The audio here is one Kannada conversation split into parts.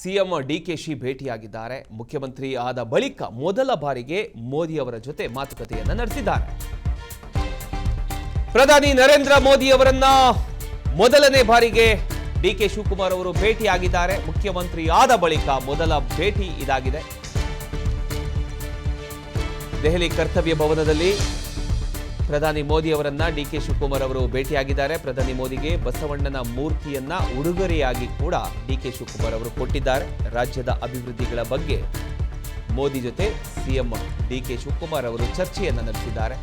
ಸಿಎಂ ಡಿಕೆಶಿ ಭೇಟಿಯಾಗಿದ್ದಾರೆ. ಮುಖ್ಯಮಂತ್ರಿ ಆದ ಬಳಿಕ ಮೊದಲ ಬಾರಿಗೆ ಮೋದಿ ಅವರ ಜೊತೆ ಮಾತುಕತೆಯನ್ನು ನಡೆಸಿದ್ದಾರೆ. ಪ್ರಧಾನಿ ನರೇಂದ್ರ ಮೋದಿ ಅವರನ್ನ ಮೊದಲನೇ ಬಾರಿಗೆ ಡಿಕೆ ಶಿವಕುಮಾರ್ ಅವರು ಭೇಟಿಯಾಗಿದ್ದಾರೆ. ಮುಖ್ಯಮಂತ್ರಿ ಆದ ಬಳಿಕ ಮೊದಲ ಭೇಟಿ ಇದಾಗಿದೆ. ದೆಹಲಿ ಕರ್ತವ್ಯ ಭವನದಲ್ಲಿ ಪ್ರಧಾನಿ ಮೋದಿ ಅವರನ್ನ ಡಿಕೆ ಶಿವಕುಮಾರ್ ಅವರು ಭೇಟಿಯಾಗಿದ್ದಾರೆ. ಪ್ರಧಾನಿ ಮೋದಿಗೆ ಬಸವಣ್ಣನ ಮೂರ್ತಿಯನ್ನ ಉಡುಗೊರೆಯಾಗಿ ಕೂಡ ಡಿಕೆ ಶಿವಕುಮಾರ್ ಅವರು ಕೊಟ್ಟಿದ್ದಾರೆ. ರಾಜ್ಯದ ಅಭಿವೃದ್ಧಿಗಳ ಬಗ್ಗೆ ಮೋದಿ ಜೊತೆ ಸಿಎಂ ಡಿಕೆ ಶಿವಕುಮಾರ್ ಅವರು ಚರ್ಚೆಯನ್ನ ನಡೆಸಿದ್ದಾರೆ.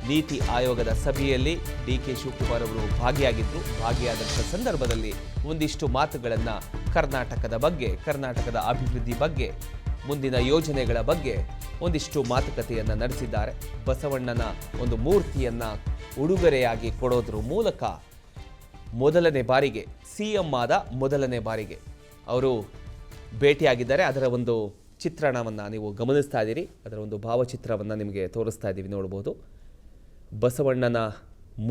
ನೀತಿ ಆಯೋಗದ ಸಭೆಯಲ್ಲಿ ಡಿಕೆ ಶಿವಕುಮಾರ್ ಅವರು ಭಾಗಿಯಾಗಿದ್ದರು. ಭಾಗಿಯಾದಂಥ ಸಂದರ್ಭದಲ್ಲಿ ಒಂದಿಷ್ಟು ಮಾತುಗಳನ್ನ ಕರ್ನಾಟಕದ ಬಗ್ಗೆ, ಕರ್ನಾಟಕದ ಅಭಿವೃದ್ಧಿ ಬಗ್ಗೆ, ಮುಂದಿನ ಯೋಜನೆಗಳ ಬಗ್ಗೆ ಒಂದಿಷ್ಟು ಮಾತುಕತೆಯನ್ನು ನಡೆಸಿದ್ದಾರೆ. ಬಸವಣ್ಣನ ಒಂದು ಮೂರ್ತಿಯನ್ನ ಉಡುಗೊರೆಯಾಗಿ ಕೊಡೋದ್ರ ಮೂಲಕ ಮೊದಲನೇ ಬಾರಿಗೆ ಸಿಎಂ ಆದ ಮೊದಲನೇ ಬಾರಿಗೆ ಅವರು ಭೇಟಿಯಾಗಿದ್ದಾರೆ. ಅದರ ಒಂದು ಚಿತ್ರಣವನ್ನು ನೀವು ಗಮನಿಸ್ತಾ ಇದ್ದೀರಿ. ಅದರ ಒಂದು ಭಾವಚಿತ್ರವನ್ನು ನಿಮಗೆ ತೋರಿಸ್ತಾ ಇದ್ದೀವಿ, ನೋಡ್ಬೋದು. ಬಸವಣ್ಣನ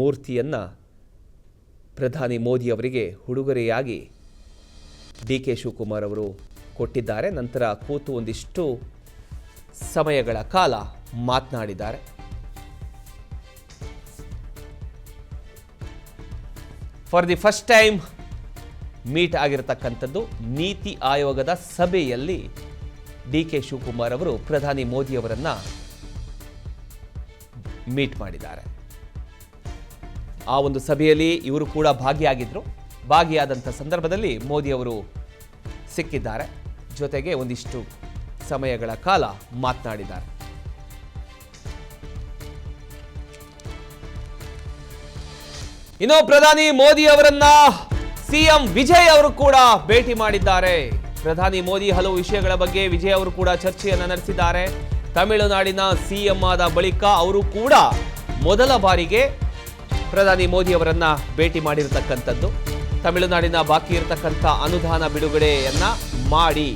ಮೂರ್ತಿಯನ್ನು ಪ್ರಧಾನಿ ಮೋದಿ ಅವರಿಗೆ ಉಡುಗೊರೆಯಾಗಿ ಡಿಕೆ ಶಿವಕುಮಾರ್ ಅವರು ಕೊಟ್ಟಿದ್ದಾರೆ. ನಂತರ ಕೂತು ಒಂದಿಷ್ಟು ಸಮಯಗಳ ಕಾಲ ಮಾತನಾಡಿದ್ದಾರೆ. For the first time meet ಆಗಿರತಕ್ಕಂಥದ್ದು ನೀತಿ ಆಯೋಗದ ಸಭೆಯಲ್ಲಿ ಡಿಕೆ ಶಿವಕುಮಾರ್ ಅವರು ಪ್ರಧಾನಿ ಮೋದಿ ಅವರನ್ನ ಮೀಟ್ ಮಾಡಿದ್ದಾರೆ. ಆ ಒಂದು ಸಭೆಯಲ್ಲಿ ಇವರು ಕೂಡ ಭಾಗಿಯಾಗಿದ್ರು. ಭಾಗಿಯಾದಂಥ ಸಂದರ್ಭದಲ್ಲಿ ಮೋದಿ ಅವರು ಸಿಕ್ಕಿದ್ದಾರೆ. ಜೊತೆಗೆ ಒಂದಿಷ್ಟು ಸಮಯಗಳ ಕಾಲ ಮಾತನಾಡಿದ್ದಾರೆ. ಇನ್ನು ಪ್ರಧಾನಿ ಮೋದಿ ಅವರನ್ನ ಸಿಎಂ ವಿಜಯ್ ಅವರು ಕೂಡ ಭೇಟಿ ಮಾಡಿದ್ದಾರೆ. ಪ್ರಧಾನಿ ಮೋದಿ ಹಲವು ವಿಷಯಗಳ ಬಗ್ಗೆ ವಿಜಯ್ ಅವರು ಕೂಡ ಚರ್ಚೆಯನ್ನ ನಡೆಸಿದ್ದಾರೆ. ತಮಿಳುನಾಡಿನ ಸಿಎಂ ಆದ ಬಳಿಕ ಅವರು ಕೂಡ ಮೊದಲ ಬಾರಿಗೆ ಪ್ರಧಾನಿ ಮೋದಿ ಅವರನ್ನ ಭೇಟಿ ಮಾಡಿರತಕ್ಕಂಥದ್ದು. ತಮಿಳುನಾಡಿನ ಬಾಕಿ ಇರತಕ್ಕಂಥ ಅನುದಾನ ಬಿಡುಗಡೆಯನ್ನ ಮಾಡಿ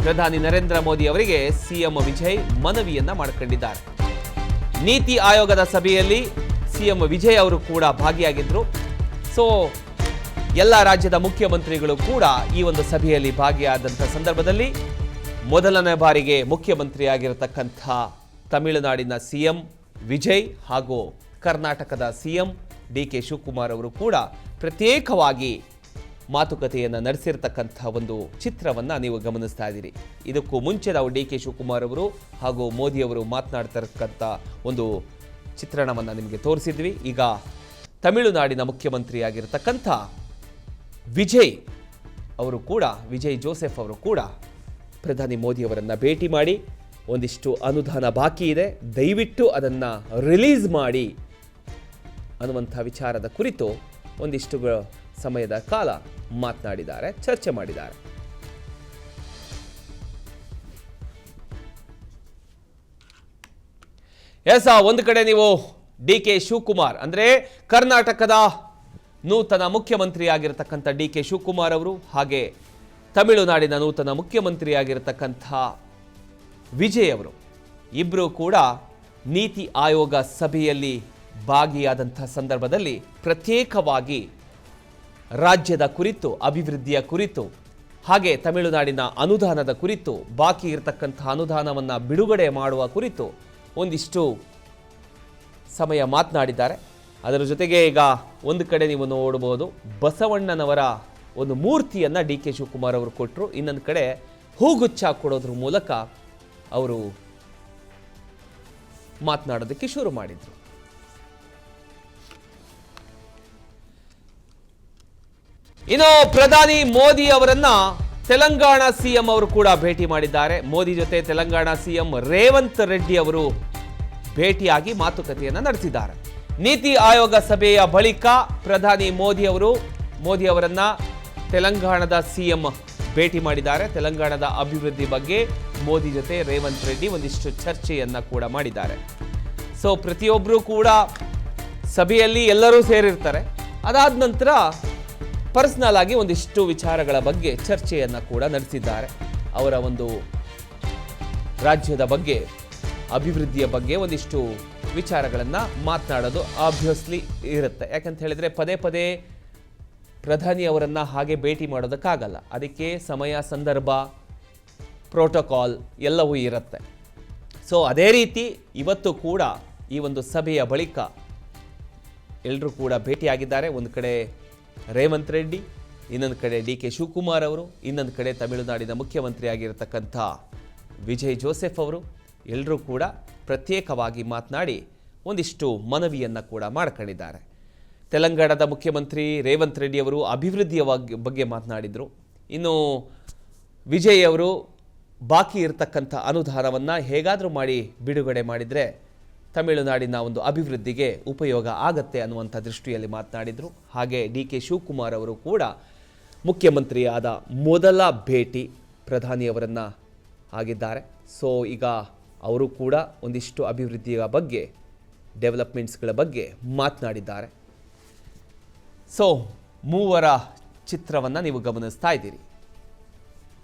ಪ್ರಧಾನಿ ನರೇಂದ್ರ ಮೋದಿ ಅವರಿಗೆ ಸಿಎಂ ವಿಜಯ್ ಮನವಿಯನ್ನ ಮಾಡಿಕೊಂಡಿದ್ದಾರೆ. ನೀತಿ ಆಯೋಗದ ಸಭೆಯಲ್ಲಿ ಸಿಎಂ ವಿಜಯ್ ಅವರು ಕೂಡ ಭಾಗಿಯಾಗಿದ್ರು. ಸೊ ಎಲ್ಲ ರಾಜ್ಯದ ಮುಖ್ಯಮಂತ್ರಿಗಳು ಕೂಡ ಈ ಒಂದು ಸಭೆಯಲ್ಲಿ ಭಾಗಿಯಾದಂಥ ಸಂದರ್ಭದಲ್ಲಿ ಮೊದಲನೇ ಬಾರಿಗೆ ಮುಖ್ಯಮಂತ್ರಿ ಆಗಿರತಕ್ಕಂಥ ತಮಿಳುನಾಡಿನ ಸಿಎಂ ವಿಜಯ್ ಹಾಗೂ ಕರ್ನಾಟಕದ ಸಿಎಂ ಡಿಕೆ ಶಿವಕುಮಾರ್ ಅವರು ಕೂಡ ಪ್ರತ್ಯೇಕವಾಗಿ ಮಾತುಕತೆಯನ್ನು ನಡೆಸಿರ್ತಕ್ಕಂಥ ಒಂದು ಚಿತ್ರವನ್ನು ನೀವು ಗಮನಿಸ್ತಾ ಇದ್ದೀರಿ. ಇದಕ್ಕೂ ಮುಂಚೆ ನಾವು ಡಿಕೆ ಶಿವಕುಮಾರ್ ಅವರು ಹಾಗೂ ಮೋದಿ ಅವರು ಮಾತನಾಡ್ತಿರ್ತಕ್ಕಂಥ ಒಂದು ಚಿತ್ರಣವನ್ನು ನಿಮಗೆ ತೋರಿಸಿದ್ವಿ. ಈಗ ತಮಿಳುನಾಡಿನ ಮುಖ್ಯಮಂತ್ರಿಯಾಗಿರ್ತಕ್ಕಂಥ ವಿಜಯ್ ಅವರು ಕೂಡ, ವಿಜಯ್ ಜೋಸೆಫ್ ಅವರು ಕೂಡ ಪ್ರಧಾನಿ ಮೋದಿ ಅವರನ್ನು ಭೇಟಿ ಮಾಡಿ ಒಂದಿಷ್ಟು ಅನುದಾನ ಬಾಕಿ ಇದೆ, ದಯವಿಟ್ಟು ಅದನ್ನು ರಿಲೀಸ್ ಮಾಡಿ ಅನ್ನುವಂಥ ವಿಚಾರದ ಕುರಿತು ಒಂದಿಷ್ಟು ಸಮಯದ ಕಾಲ ಮಾತನಾಡಿದ್ದಾರೆ, ಚರ್ಚೆ ಮಾಡಿದ್ದಾರೆ. ಒಂದು ಕಡೆ ನೀವು ಡಿಕೆ ಶಿವಕುಮಾರ್ ಅಂದ್ರೆ ಕರ್ನಾಟಕದ ನೂತನ ಮುಖ್ಯಮಂತ್ರಿ ಆಗಿರತಕ್ಕಂಥ ಡಿಕೆ ಶಿವಕುಮಾರ್ ಅವರು, ಹಾಗೆ ತಮಿಳುನಾಡಿನ ನೂತನ ಮುಖ್ಯಮಂತ್ರಿ ಆಗಿರತಕ್ಕಂಥ ವಿಜಯ್ ಅವರು ಇಬ್ಬರು ಕೂಡ ನೀತಿ ಆಯೋಗ ಸಭೆಯಲ್ಲಿ ಭಾಗಿಯಾದಂಥ ಸಂದರ್ಭದಲ್ಲಿ ಪ್ರತ್ಯೇಕವಾಗಿ ರಾಜ್ಯದ ಕುರಿತು, ಅಭಿವೃದ್ಧಿಯ ಕುರಿತು, ಹಾಗೆ ತಮಿಳುನಾಡಿನ ಅನುದಾನದ ಕುರಿತು, ಬಾಕಿ ಇರತಕ್ಕಂಥ ಅನುದಾನವನ್ನು ಬಿಡುಗಡೆ ಮಾಡುವ ಕುರಿತು ಒಂದಿಷ್ಟು ಸಮಯ ಮಾತನಾಡಿದ್ದಾರೆ. ಅದರ ಜೊತೆಗೆ ಈಗ ಒಂದು ಕಡೆ ನೀವು ನೋಡಬಹುದು, ಬಸವಣ್ಣನವರ ಒಂದು ಮೂರ್ತಿಯನ್ನು ಡಿಕೆ ಶಿವಕುಮಾರ್ ಅವರು ಕೊಟ್ಟರು. ಇನ್ನೊಂದು ಕಡೆ ಹೂಗುಚ್ಛ ಕೊಡೋದ್ರ ಮೂಲಕ ಅವರು ಮಾತನಾಡೋದಕ್ಕೆ ಶುರು ಮಾಡಿದರು. ಇನ್ನು ಪ್ರಧಾನಿ ಮೋದಿ ಅವರನ್ನ ತೆಲಂಗಾಣ ಸಿಎಂ ಅವರು ಕೂಡ ಭೇಟಿ ಮಾಡಿದ್ದಾರೆ. ಮೋದಿ ಜೊತೆ ತೆಲಂಗಾಣ ಸಿಎಂ ರೇವಂತ್ ರೆಡ್ಡಿ ಅವರು ಭೇಟಿಯಾಗಿ ಮಾತುಕತೆಯನ್ನು ನಡೆಸಿದ್ದಾರೆ. ನೀತಿ ಆಯೋಗ ಸಭೆಯ ಬಳಿಕ ಪ್ರಧಾನಿ ಮೋದಿ ಅವರನ್ನ ತೆಲಂಗಾಣದ ಸಿಎಂ ಭೇಟಿ ಮಾಡಿದ್ದಾರೆ. ತೆಲಂಗಾಣದ ಅಭಿವೃದ್ಧಿ ಬಗ್ಗೆ ಮೋದಿ ಜೊತೆ ರೇವಂತ್ ರೆಡ್ಡಿ ಒಂದಿಷ್ಟು ಚರ್ಚೆಯನ್ನ ಕೂಡ ಮಾಡಿದ್ದಾರೆ. ಸೊ ಪ್ರತಿಯೊಬ್ಬರು ಕೂಡ ಸಭೆಯಲ್ಲಿ ಎಲ್ಲರೂ ಸೇರಿರ್ತಾರೆ. ಅದಾದ ನಂತರ ಪರ್ಸನಲ್ ಆಗಿ ಒಂದಿಷ್ಟು ವಿಚಾರಗಳ ಬಗ್ಗೆ ಚರ್ಚೆಯನ್ನು ಕೂಡ ನಡೆಸಿದ್ದಾರೆ. ಅವರ ಒಂದು ರಾಜ್ಯದ ಬಗ್ಗೆ, ಅಭಿವೃದ್ಧಿಯ ಬಗ್ಗೆ ಒಂದಿಷ್ಟು ವಿಚಾರಗಳನ್ನು ಮಾತನಾಡೋದು ಆಬ್ವಿಯಸ್ಲಿ ಇರುತ್ತೆ. ಯಾಕಂತ ಹೇಳಿದ್ರೆ ಪದೇ ಪದೇ ಪ್ರಧಾನಿ ಅವರನ್ನು ಹಾಗೆ ಭೇಟಿ ಮಾಡೋದಕ್ಕಾಗಲ್ಲ. ಅದಕ್ಕೆ ಸಮಯ, ಸಂದರ್ಭ, ಪ್ರೋಟೋಕಾಲ್ ಎಲ್ಲವೂ ಇರುತ್ತೆ. ಸೊ ಅದೇ ರೀತಿ ಇವತ್ತು ಕೂಡ ಈ ಒಂದು ಸಭೆಯ ಬಳಿಕ ಎಲ್ಲರೂ ಕೂಡ ಭೇಟಿಯಾಗಿದ್ದಾರೆ. ಒಂದು ಕಡೆ ರೇವಂತ್ ರೆಡ್ಡಿ, ಇನ್ನೊಂದು ಕಡೆ ಡಿ.ಕೆ. ಶಿವಕುಮಾರ್ ಅವರು, ಇನ್ನೊಂದು ಕಡೆ ತಮಿಳುನಾಡಿನ ಮುಖ್ಯಮಂತ್ರಿ ಆಗಿರತಕ್ಕಂಥ ವಿಜಯ್ ಜೋಸೆಫ್ ಅವರು ಎಲ್ಲರೂ ಕೂಡ ಪ್ರತ್ಯೇಕವಾಗಿ ಮಾತನಾಡಿ ಒಂದಿಷ್ಟು ಮನವಿಯನ್ನು ಕೂಡ ಮಾಡ್ಕೊಂಡಿದ್ದಾರೆ. ತೆಲಂಗಾಣದ ಮುಖ್ಯಮಂತ್ರಿ ರೇವಂತ್ ರೆಡ್ಡಿ ಅವರು ಅಭಿವೃದ್ಧಿಯ ಬಗ್ಗೆ ಮಾತನಾಡಿದರು. ಇನ್ನು ವಿಜಯ್ ಅವರು ಬಾಕಿ ಇರತಕ್ಕಂಥ ಅನುದಾನವನ್ನು ಹೇಗಾದರೂ ಮಾಡಿ ಬಿಡುಗಡೆ ಮಾಡಿದರೆ ತಮಿಳುನಾಡಿನ ಒಂದು ಅಭಿವೃದ್ಧಿಗೆ ಉಪಯೋಗ ಆಗತ್ತೆ ಅನ್ನುವಂಥ ದೃಷ್ಟಿಯಲ್ಲಿ ಮಾತನಾಡಿದರು. ಹಾಗೆ ಡಿ.ಕೆ. ಶಿವಕುಮಾರ್ ಅವರು ಕೂಡ ಮುಖ್ಯಮಂತ್ರಿಯಾದ ಮೊದಲ ಭೇಟಿ ಪ್ರಧಾನಿಯವರನ್ನು ಆಗಿದ್ದಾರೆ. ಸೊ ಈಗ ಅವರು ಕೂಡ ಒಂದಿಷ್ಟು ಅಭಿವೃದ್ಧಿಯ ಬಗ್ಗೆ, ಡೆವಲಪ್ಮೆಂಟ್ಸ್ಗಳ ಬಗ್ಗೆ ಮಾತನಾಡಿದ್ದಾರೆ. ಸೊ ಮೂವರ ಚಿತ್ರವನ್ನು ನೀವು ಗಮನಿಸ್ತಾ ಇದ್ದೀರಿ.